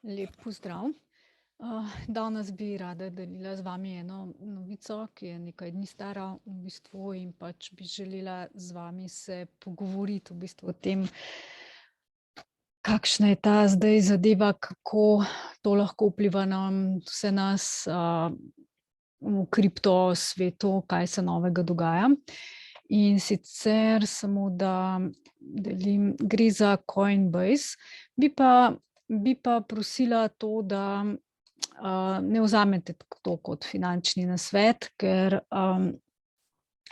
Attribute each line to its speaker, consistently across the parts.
Speaker 1: Lep pozdrav. Danes bi rada delila z vami eno novico, ki je nekaj dni stara v bistvu in pač bi želela z vami se pogovoriti v bistvu o tem, kakšna je ta zdaj zadeva, kako to lahko vpliva na vse nas, v kripto svetu, kaj se novega dogaja. In sicer samo, da delim, gre za Coinbase. Bi pa prosila to, da, ne vzamete to kot finančni nasvet, ker,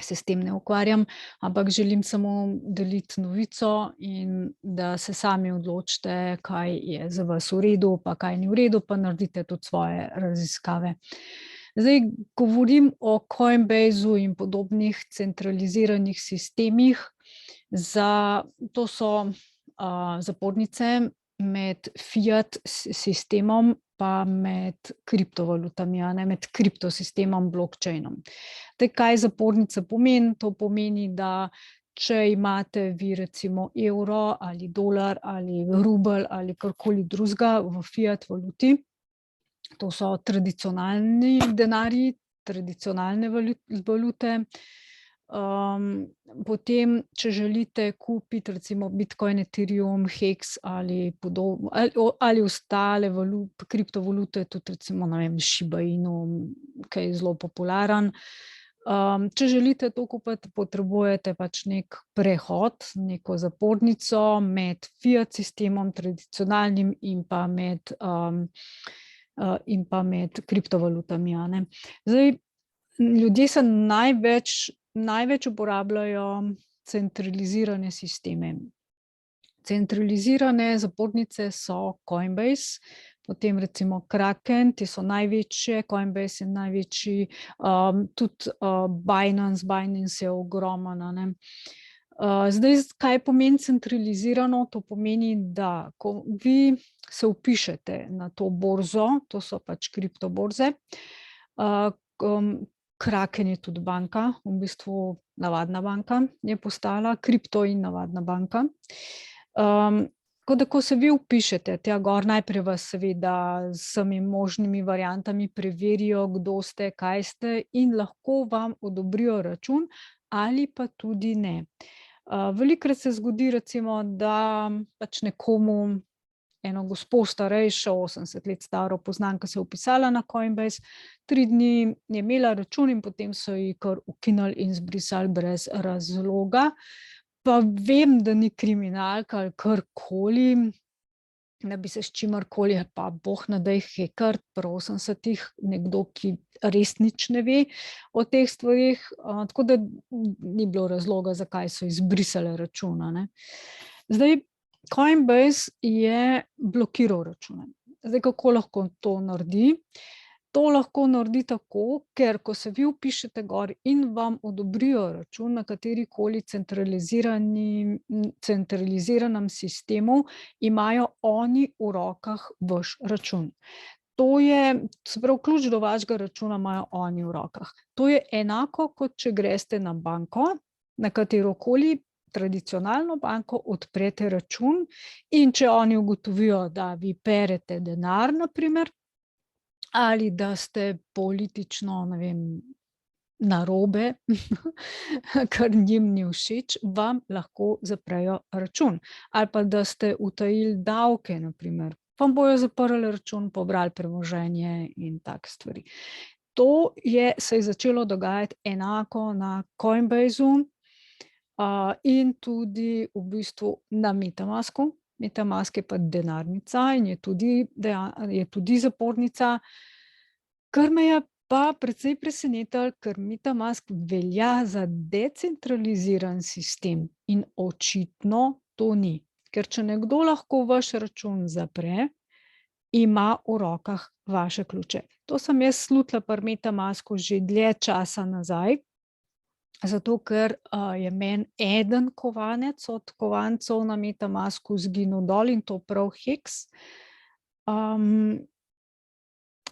Speaker 1: se s tem ne ukvarjam, ampak želim samo deliti novico in da se sami odločite, kaj je za vas v redu, pa kaj ni v redu, pa naredite tudi svoje raziskave. Zdaj govorim o Coinbasu in podobnih centraliziranih sistemih to so, zapornice med fiat sistemom pa med kriptovalutami, a ne, med kriptosistemom, blockchainom. Kaj zapornica pomeni? To pomeni, da če imate vi recimo evro ali dolar ali rubelj ali karkoli drugega v fiat valuti, to so tradicionalni denarji, tradicionalne valute. Potem, če želite kupiti recimo bitcoin, Ethereum, Hex ali ali ostale kriptovalute, tudi recimo, ne vem, Shiba Inu, ki je zelo popularen. Če želite to kupiti, potrebujete pač neki prehod, neko zapornico med fiat sistemom, tradicionalnim, in pa med kriptovalutami, a ne. Zdaj, ljudje se največ uporabljajo centralizirane sisteme. Centralizirane zapornice so Coinbase, potem recimo Kraken, te so največje, Coinbase je največji, tudi, Binance je ogromen, a ne. Zdaj, kaj pomeni centralizirano? To pomeni, da ko vi se vpišete na to borzo, to so pač kriptoborze, Kraken je tudi banka, v bistvu navadna banka je postala, kripto in navadna banka. Tako da ko se vi vpišete tja gor, najprej vas seveda z vsemi možnimi variantami preverijo, kdo ste, kaj ste, in lahko vam odobrijo račun ali pa tudi ne. Velikokrat se zgodi recimo, da pač nekomu, eno gospo starejšo, 80 let staro poznam, ke se je vpisala na Coinbase, 3 dni je imela račun in potem so ji kar ukinili in zbrisali brez razloga. Pa vem, da ni kriminalka ali karkoli, da bi se s čimerkoli, pa bog ne daj hekart pri 80, nekdo, ki res nič ne ve o teh stvareh, tako da ni bilo razloga, zakaj so ji zbrisali račun, a ne. Zdaj, Coinbase je blokiral račune. Zdaj, kako lahko to naredi? To lahko naredi tako, ker ko se vi vpišete gor in vam odobrijo račun na katerikoli centraliziranem sistemu, imajo oni v rokah vaš račun. To je, se pravi, ključ do vašega računa imajo oni v rokah. To je enako, kot če greste na banko, na katerokoli tradicionalno banko, odprete račun, in če oni ugotovijo, da vi perete denar, na primer, ali da ste politično, ne vem, narobe, kar njim ni všeč, vam lahko zaprejo račun. Ali pa da ste utajili davke, na primer, vam bojo zaprli račun, pobrali premoženje in take stvari. To se je začelo dogajati enako na Coinbasu, in tudi v bistvu na MetaMasku. MetaMask je pa denarnica in je tudi zapornica, kar me je pa precej presenetilo, ker MetaMask velja za decentraliziran sistem in očitno to ni. Ker če nekdo lahko vaš račun zapre, ima v rokah vaše ključe. To sem jaz slutila pri MetaMasku že dlje časa nazaj, zato ker, je meni eden kovanec od kovancev na MetaMasku izginil dol, in to prav Hex.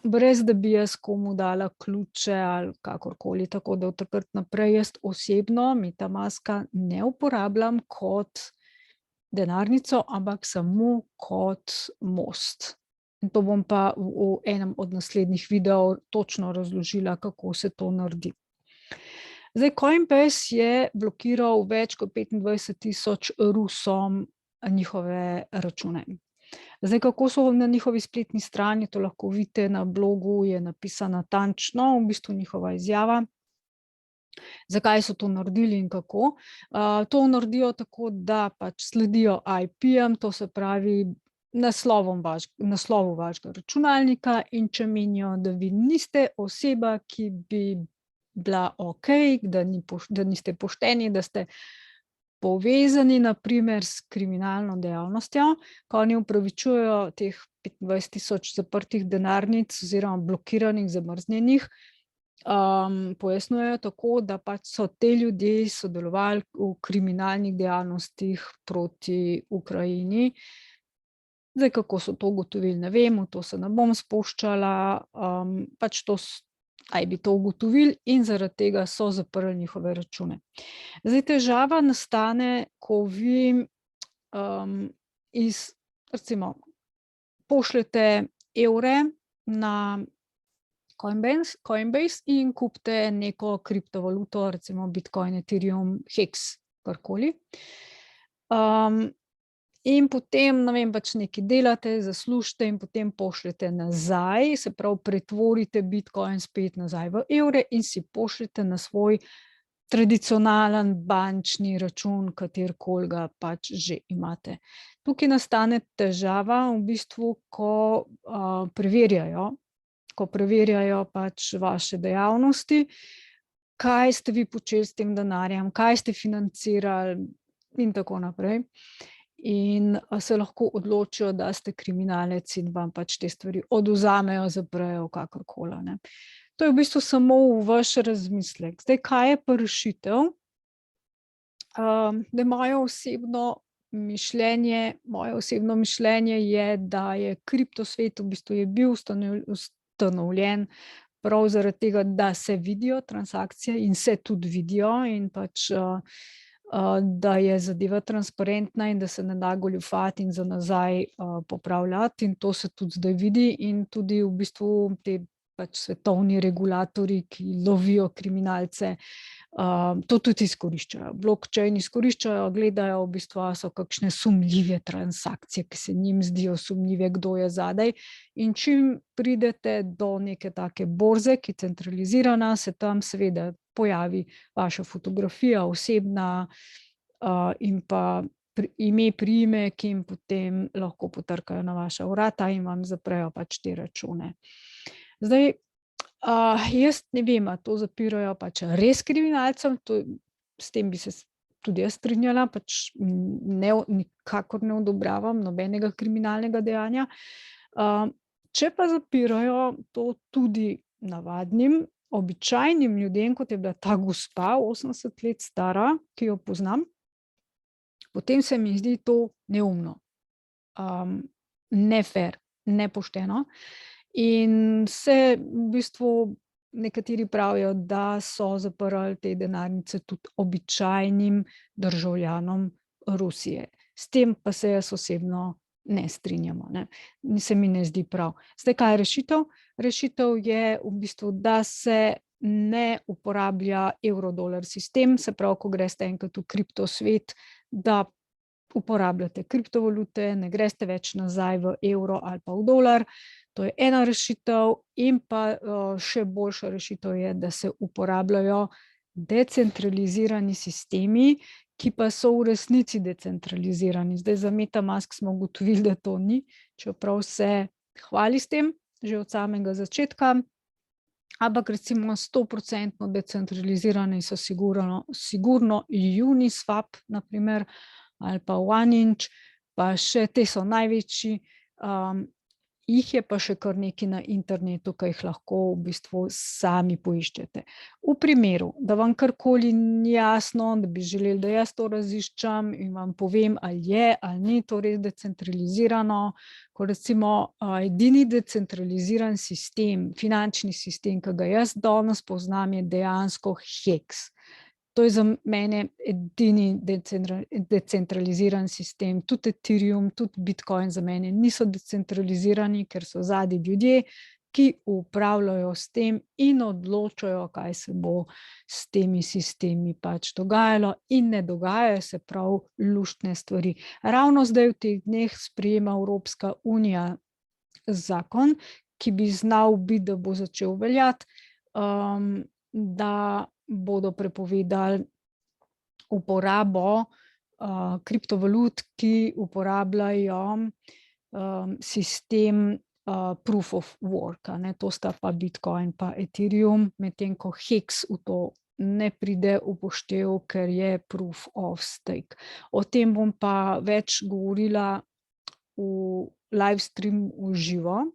Speaker 1: Brez da bi jaz komu dala ključe ali kakorkoli, tako da od takrat naprej jaz osebno MetaMaska ne uporabljam kot denarnico, ampak samo kot most. In to bom pa v enem od naslednjih videov točno razložila, kako se to naredi. Zdaj, Coinbase je blokiral več kot 25,000 Rusom njihove račune. Zdaj, kako so na njihovi spletni strani, to lahko vidite na blogu, je napisana natančno, v bistvu njihova izjava. Zakaj so to naredili in kako? To naredijo tako, da pač sledijo IP-jem, to se pravi naslovu vašega računalnika, in če menijo, da vi niste oseba, ki bi bila okej, da niste pošteni, da ste povezani naprimer s kriminalno dejavnostjo, ko oni upravičujejo teh 25,000 zaprtih denarnic oziroma blokiranih, zamrznjenih, pojasnjujejo tako, da pač so te ljudje sodelovali v kriminalnih dejavnostih proti Ukrajini. Zdaj, kako so to ugotovili, ne vem, v to se ne bom spuščala, pač bi to ugotovili in zaradi tega so zaprli njihove račune. Zdaj, težava nastane, ko vi recimo pošljete evre na Coinbase in kupite neko kriptovaluto, recimo Bitcoin, Ethereum, Hex, karkoli. In potem, ne vem, pač nekaj delate, zaslužite in potem pošljete nazaj, se pravi, pretvorite Bitcoin spet nazaj v evre in si pošljete na svoj tradicionalen bančni račun, katerikoli ga pač že imate. Tukaj nastane težava v bistvu, ko preverjajo pač vaše dejavnosti, kaj ste vi počeli s tem denarjem, kaj ste financirali in tako naprej. In se lahko odločijo, da ste kriminalec in vam pač te stvari odvzamejo, zaprejo, kakorkoli, ne. To je v bistvu samo vaš razmislek. Zdaj, kaj je pa rešitev? Da moje osebno mišljenje je, da je kriptosvet v bistvu je bil ustanovljen prav zaradi tega, da se vidijo transakcije in se tudi vidijo in pač da je zadeva transparentna in da se ne da goljufati in za nazaj popravljati, in to se tudi zdaj vidi, in tudi v bistvu te pač svetovni regulatorji, ki lovijo kriminalce, to tudi izkoriščajo. Blockchain izkoriščajo, gledajo v bistvu, a so kakšne sumljive transakcije, ki se njim zdijo sumljive, kdo je zadaj, in čim pridete do neke take borze, ki je centralizirana, se tam seveda pojavi vaša fotografija, osebna, in pa ime, priimek, in potem lahko potrkajo na vaša vrata in vam zaprejo pač te račune. Zdaj, jaz ne vem, a to zapirajo pač res kriminalcem, s tem bi se tudi jaz strinjala, pač nikakor ne odobravam nobenega kriminalnega dejanja. Če pa zapirajo to tudi navadnim, običajnim ljudem, kot je bila ta gospa, 80 let stara, ki jo poznam, potem se mi zdi to neumno, nefer, nepošteno. In se v bistvu nekateri pravijo, da so zaprli te denarnice tudi običajnim državljanom Rusije. S tem pa se jaz osebno ne strinjamo, ne. Se mi ne zdi prav. Zdaj, kaj je rešitev? Rešitev je v bistvu, da se ne uporablja evro-dolar sistem, se pravi, ko greste enkrat v kriptosvet, da uporabljate kriptovalute, ne greste več nazaj v evro ali pa v dolar. To je ena rešitev, in pa še boljša rešitev je, da se uporabljajo decentralizirani sistemi, ki pa so v resnici decentralizirani. Zdaj, za MetaMask smo ugotovili, da to ni, čeprav se hvali s tem že od samega začetka, ampak recimo 100% decentralizirani so sigurno Uniswap, na primer, ali pa OneInch, pa še te so največji, jih je pa še kar nekaj na internetu, ki jih lahko v bistvu sami poiščete. V primeru, da vam karkoli ni jasno, da bi želeli, da jaz to raziščem in vam povem, ali je ali ni to res decentralizirano, ko recimo edini decentraliziran sistem, finančni sistem, ki ga jaz danes poznam, je dejansko Hex. To je za mene edini decentraliziran sistem. Tudi Ethereum, tudi Bitcoin za mene niso decentralizirani, ker so zadaj ljudje, ki upravljajo s tem in odločajo, kaj se bo s temi sistemi pač dogajalo, in ne dogajajo se prav luštne stvari. Ravno zdaj v teh dneh sprejema Evropska unija zakon, ki bi znal biti, da bo začel veljati, da bodo prepovedali uporabo kriptovalut, ki uporabljajo sistem proof of work, to sta pa Bitcoin pa Ethereum, medtem ko Hex v to ne pride v upoštev, ker je proof of stake. O tem bom pa več govorila v live stream v živo,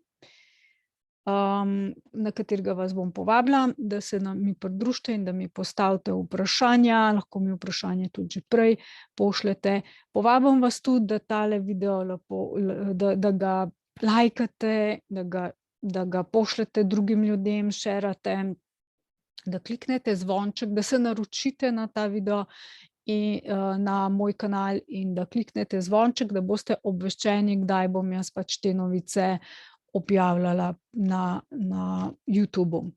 Speaker 1: na katerega vas bom povabila, da se mi pridružite in da mi postavite vprašanja, lahko mi vprašanje tudi že prej pošljete. Povabim vas tudi, da tale video da ga lajkate, da ga pošljete drugim ljudem, šerate, da kliknete zvonček, da se naročite na ta video in na moj kanal in da kliknete zvonček, da boste obveščeni, kdaj bom jaz pač te novice objavljala na YouTubu.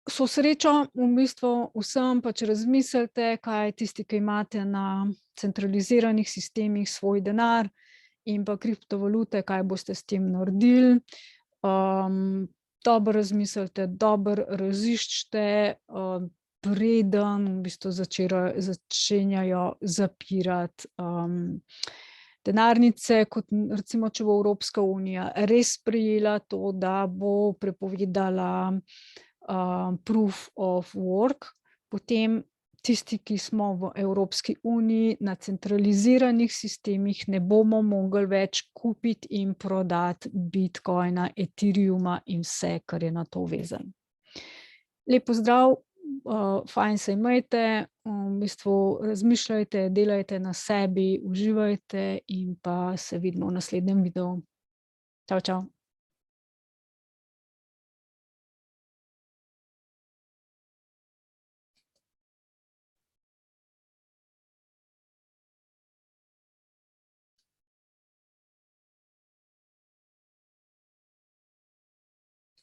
Speaker 1: So srečo v bistvu vsem, pač razmislite, kaj tisti, ki imate na centraliziranih sistemih svoj denar in pa kriptovalute, kaj boste s tem naredili. Dobro razmislite, dobro raziščite, preden v bistvu začenjajo zapirati denarnice, kot recimo, če bo Evropska unija res sprejela to, da bo prepovedala proof of work, potem tisti, ki smo v Evropski uniji na centraliziranih sistemih, ne bomo mogli več kupiti in prodati Bitcoina, Ethereuma in vse, kar je na to vezano. Lep pozdrav, fajn se imejte, v bistvu razmišljajte, delajte na sebi, uživajte in pa se vidimo v naslednjem videu. Čau, čau.